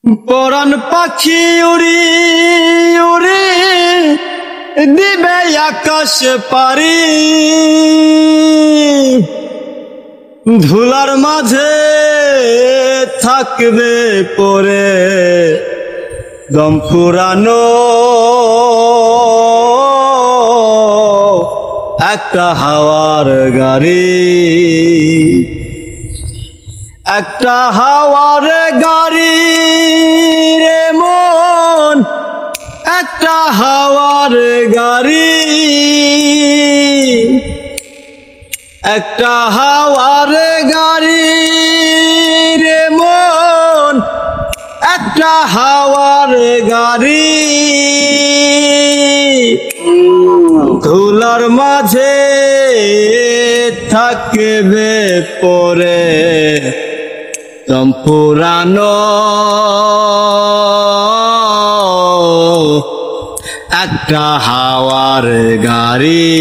পরাণ পাখি উড়ি উড়ি দিবে আকাশ পারি, ধুলার মাঝে থাকবে পরে দম ফুরানো একটা হাওয়ার গাড়ি, একটা হাওয়ার গাড়ি রে মন, একটা হাওয়ার গাড়ি, একটা হাওয়ার গাড়ি রে মন, একটা হাওয়ার গাড়ি, ধুলার মাঝে থাকবে পরে দম ফুরানো একটা হাওয়ার গাড়ি।